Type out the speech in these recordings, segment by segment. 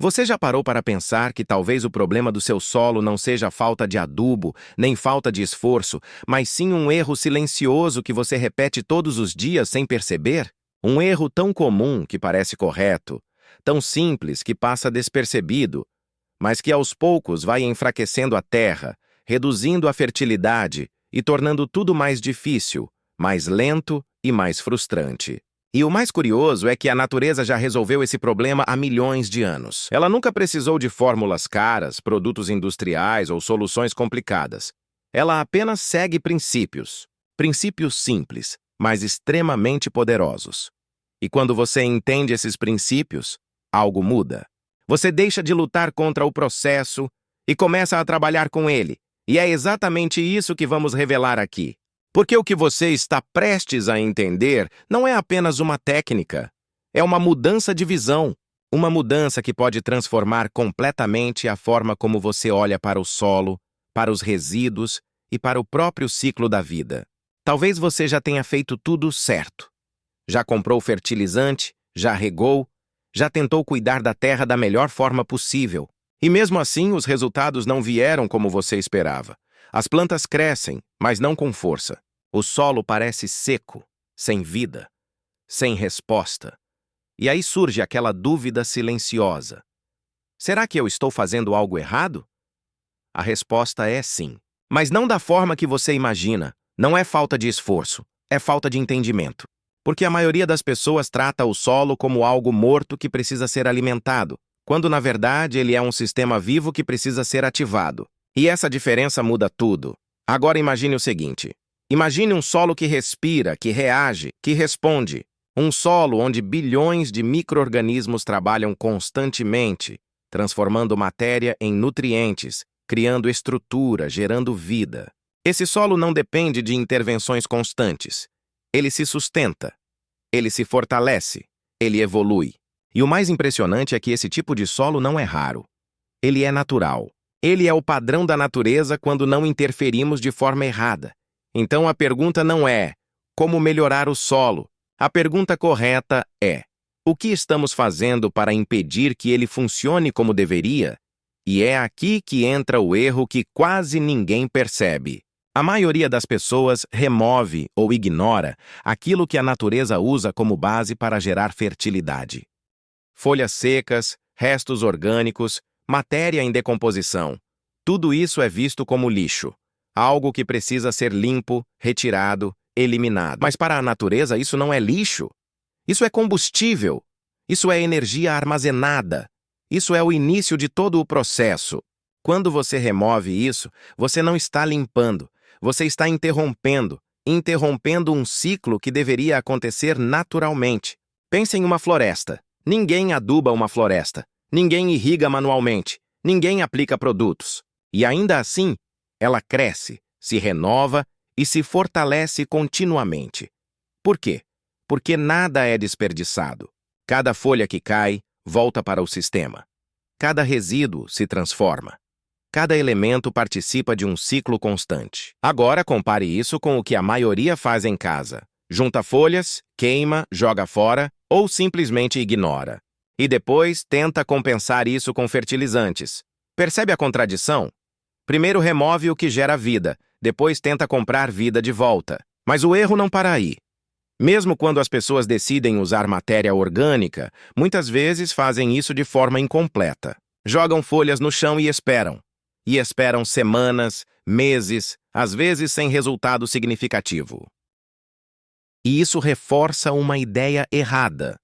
Você já parou para pensar que talvez o problema do seu solo não seja falta de adubo, nem falta de esforço, mas sim um erro silencioso que você repete todos os dias sem perceber? Um erro tão comum que parece correto, tão simples que passa despercebido, mas que aos poucos vai enfraquecendo a terra, reduzindo a fertilidade e tornando tudo mais difícil, mais lento e mais frustrante. E o mais curioso é que a natureza já resolveu esse problema há milhões de anos. Ela nunca precisou de fórmulas caras, produtos industriais ou soluções complicadas. Ela apenas segue princípios. Princípios simples, mas extremamente poderosos. E quando você entende esses princípios, algo muda. Você deixa de lutar contra o processo e começa a trabalhar com ele. E é exatamente isso que vamos revelar aqui. Porque o que você está prestes a entender não é apenas uma técnica, é uma mudança de visão, uma mudança que pode transformar completamente a forma como você olha para o solo, para os resíduos e para o próprio ciclo da vida. Talvez você já tenha feito tudo certo. Já comprou fertilizante, já regou, já tentou cuidar da terra da melhor forma possível. E mesmo assim, os resultados não vieram como você esperava. As plantas crescem, mas não com força. O solo parece seco, sem vida, sem resposta. E aí surge aquela dúvida silenciosa. Será que eu estou fazendo algo errado? A resposta é sim. Mas não da forma que você imagina. Não é falta de esforço, é falta de entendimento. Porque a maioria das pessoas trata o solo como algo morto que precisa ser alimentado, quando na verdade ele é um sistema vivo que precisa ser ativado. E essa diferença muda tudo. Agora imagine o seguinte. Imagine um solo que respira, que reage, que responde. Um solo onde bilhões de micro-organismos trabalham constantemente, transformando matéria em nutrientes, criando estrutura, gerando vida. Esse solo não depende de intervenções constantes. Ele se sustenta, ele se fortalece, ele evolui. E o mais impressionante é que esse tipo de solo não é raro. Ele é natural. Ele é o padrão da natureza quando não interferimos de forma errada. Então a pergunta não é como melhorar o solo. A pergunta correta é: o que estamos fazendo para impedir que ele funcione como deveria? E é aqui que entra o erro que quase ninguém percebe. A maioria das pessoas remove ou ignora aquilo que a natureza usa como base para gerar fertilidade. Folhas secas, restos orgânicos, matéria em decomposição. Tudo isso é visto como lixo. Algo que precisa ser limpo, retirado, eliminado. Mas para a natureza isso não é lixo. Isso é combustível. Isso é energia armazenada. Isso é o início de todo o processo. Quando você remove isso, você não está limpando. Você está interrompendo um ciclo que deveria acontecer naturalmente. Pense em uma floresta. Ninguém aduba uma floresta. Ninguém irriga manualmente. Ninguém aplica produtos. E ainda assim, ela cresce, se renova e se fortalece continuamente. Por quê? Porque nada é desperdiçado. Cada folha que cai volta para o sistema. Cada resíduo se transforma. Cada elemento participa de um ciclo constante. Agora compare isso com o que a maioria faz em casa. Junta folhas, queima, joga fora ou simplesmente ignora. E depois tenta compensar isso com fertilizantes. Percebe a contradição? Primeiro remove o que gera vida, depois tenta comprar vida de volta. Mas o erro não para aí. Mesmo quando as pessoas decidem usar matéria orgânica, muitas vezes fazem isso de forma incompleta. Jogam folhas no chão e esperam. E esperam semanas, meses, às vezes sem resultado significativo. E isso reforça uma ideia errada,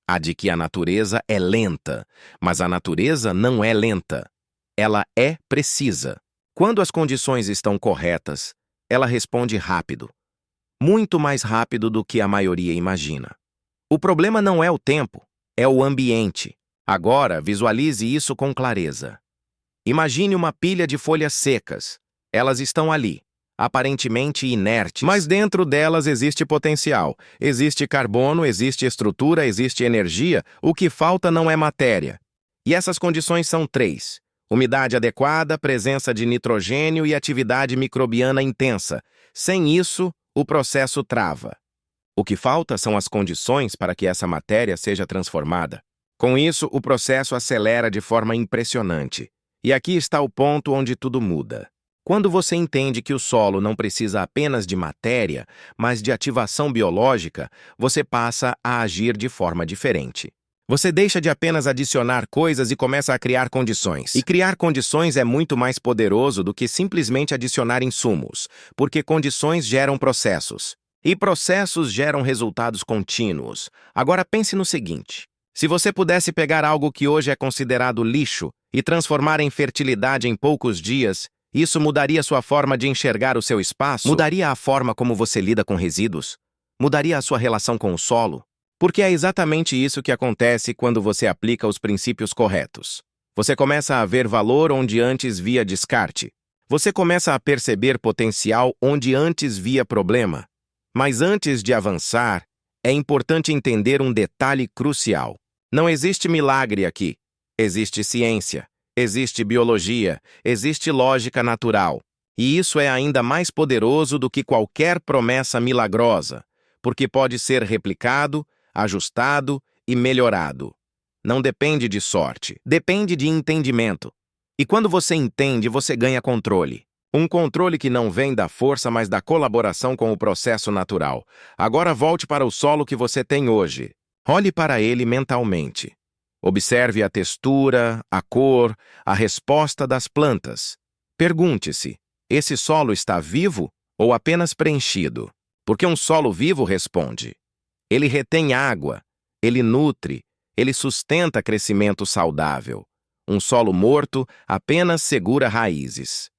a de que a natureza é lenta. Mas a natureza não é lenta. Ela é precisa. Quando as condições estão corretas, ela responde rápido. Muito mais rápido do que a maioria imagina. O problema não é o tempo, é o ambiente. Agora, visualize isso com clareza. Imagine uma pilha de folhas secas. Elas estão ali, aparentemente inertes, mas dentro delas existe potencial. Existe carbono, existe estrutura, existe energia. O que falta não é matéria. E essas condições são 3. Umidade adequada, presença de nitrogênio e atividade microbiana intensa. Sem isso, o processo trava. O que falta são as condições para que essa matéria seja transformada. Com isso, o processo acelera de forma impressionante. E aqui está o ponto onde tudo muda. Quando você entende que o solo não precisa apenas de matéria, mas de ativação biológica, você passa a agir de forma diferente. Você deixa de apenas adicionar coisas e começa a criar condições. E criar condições é muito mais poderoso do que simplesmente adicionar insumos, porque condições geram processos. E processos geram resultados contínuos. Agora pense no seguinte: se você pudesse pegar algo que hoje é considerado lixo e transformar em fertilidade em poucos dias, isso mudaria sua forma de enxergar o seu espaço? Mudaria a forma como você lida com resíduos? Mudaria a sua relação com o solo? Porque é exatamente isso que acontece quando você aplica os princípios corretos. Você começa a ver valor onde antes via descarte. Você começa a perceber potencial onde antes via problema. Mas antes de avançar, é importante entender um detalhe crucial. Não existe milagre aqui. Existe ciência, existe biologia, existe lógica natural. E isso é ainda mais poderoso do que qualquer promessa milagrosa, porque pode ser replicado, ajustado e melhorado. Não depende de sorte, depende de entendimento. E quando você entende, você ganha controle. Um controle que não vem da força, mas da colaboração com o processo natural. Agora volte para o solo que você tem hoje. Olhe para ele mentalmente. Observe a textura, a cor, a resposta das plantas. Pergunte-se: esse solo está vivo ou apenas preenchido? Porque um solo vivo responde. Ele retém água, ele nutre, ele sustenta crescimento saudável. Um solo morto apenas segura raízes.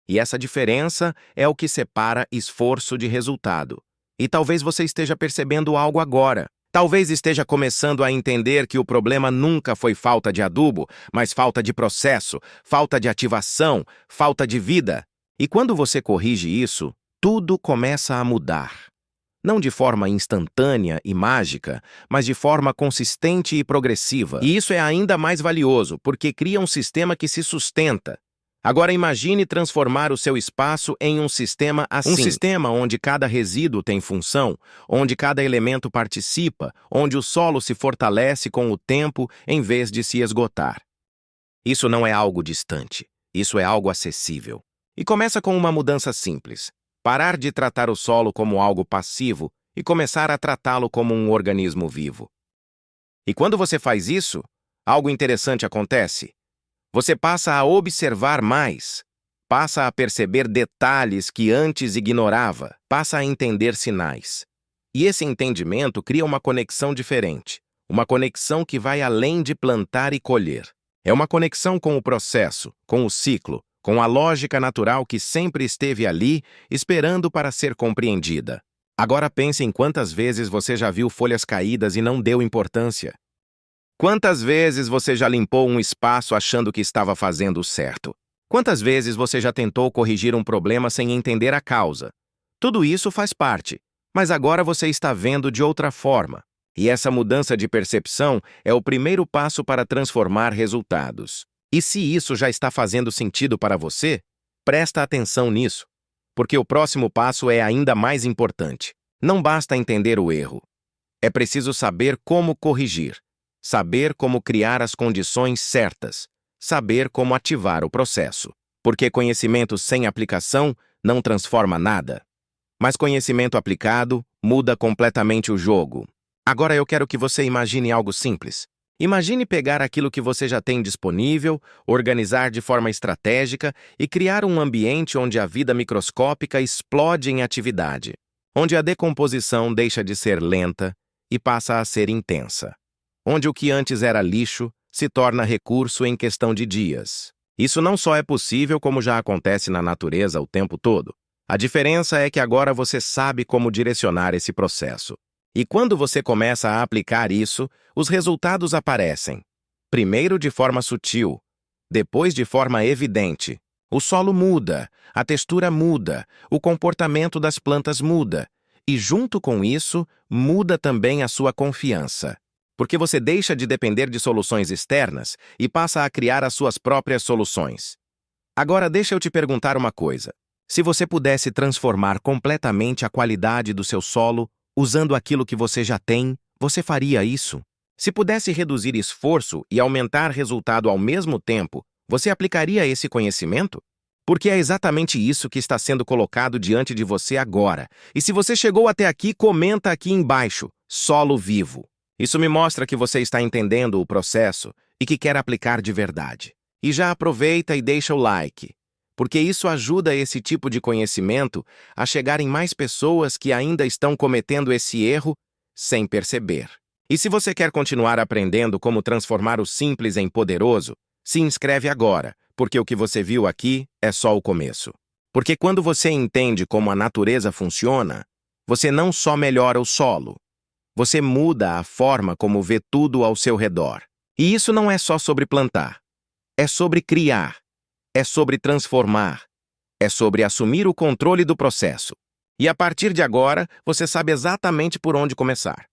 E essa diferença é o que separa esforço de resultado. E talvez você esteja percebendo algo agora. Talvez esteja começando a entender que o problema nunca foi falta de adubo, mas falta de processo, falta de ativação, falta de vida. E quando você corrige isso, tudo começa a mudar. Não de forma instantânea e mágica, mas de forma consistente e progressiva. E isso é ainda mais valioso, porque cria um sistema que se sustenta. Agora imagine transformar o seu espaço em um sistema assim. Um sistema onde cada resíduo tem função, onde cada elemento participa, onde o solo se fortalece com o tempo em vez de se esgotar. Isso não é algo distante, isso é algo acessível. E começa com uma mudança simples. Parar de tratar o solo como algo passivo e começar a tratá-lo como um organismo vivo. E quando você faz isso, algo interessante acontece. Você passa a observar mais, passa a perceber detalhes que antes ignorava, passa a entender sinais. E esse entendimento cria uma conexão diferente, uma conexão que vai além de plantar e colher. É uma conexão com o processo, com o ciclo, com a lógica natural que sempre esteve ali, esperando para ser compreendida. Agora pense em quantas vezes você já viu folhas caídas e não deu importância. Quantas vezes você já limpou um espaço achando que estava fazendo certo? Quantas vezes você já tentou corrigir um problema sem entender a causa? Tudo isso faz parte, mas agora você está vendo de outra forma. E essa mudança de percepção é o primeiro passo para transformar resultados. E se isso já está fazendo sentido para você, presta atenção nisso, porque o próximo passo é ainda mais importante. Não basta entender o erro. É preciso saber como corrigir. Saber como criar as condições certas, saber como ativar o processo. Porque conhecimento sem aplicação não transforma nada. Mas conhecimento aplicado muda completamente o jogo. Agora eu quero que você imagine algo simples. Imagine pegar aquilo que você já tem disponível, organizar de forma estratégica e criar um ambiente onde a vida microscópica explode em atividade, onde a decomposição deixa de ser lenta e passa a ser intensa. Onde o que antes era lixo se torna recurso em questão de dias. Isso não só é possível, como já acontece na natureza o tempo todo. A diferença é que agora você sabe como direcionar esse processo. E quando você começa a aplicar isso, os resultados aparecem. Primeiro de forma sutil, depois de forma evidente. O solo muda, a textura muda, o comportamento das plantas muda. E junto com isso, muda também a sua confiança. Porque você deixa de depender de soluções externas e passa a criar as suas próprias soluções. Agora deixa eu te perguntar uma coisa. Se você pudesse transformar completamente a qualidade do seu solo usando aquilo que você já tem, você faria isso? Se pudesse reduzir esforço e aumentar resultado ao mesmo tempo, você aplicaria esse conhecimento? Porque é exatamente isso que está sendo colocado diante de você agora. E se você chegou até aqui, comenta aqui embaixo, solo vivo. Isso me mostra que você está entendendo o processo e que quer aplicar de verdade. E já aproveita e deixa o like, porque isso ajuda esse tipo de conhecimento a chegar em mais pessoas que ainda estão cometendo esse erro sem perceber. E se você quer continuar aprendendo como transformar o simples em poderoso, se inscreve agora, porque o que você viu aqui é só o começo. Porque quando você entende como a natureza funciona, você não só melhora o solo, você muda a forma como vê tudo ao seu redor. E isso não é só sobre plantar, é sobre criar, é sobre transformar, é sobre assumir o controle do processo. E a partir de agora, você sabe exatamente por onde começar.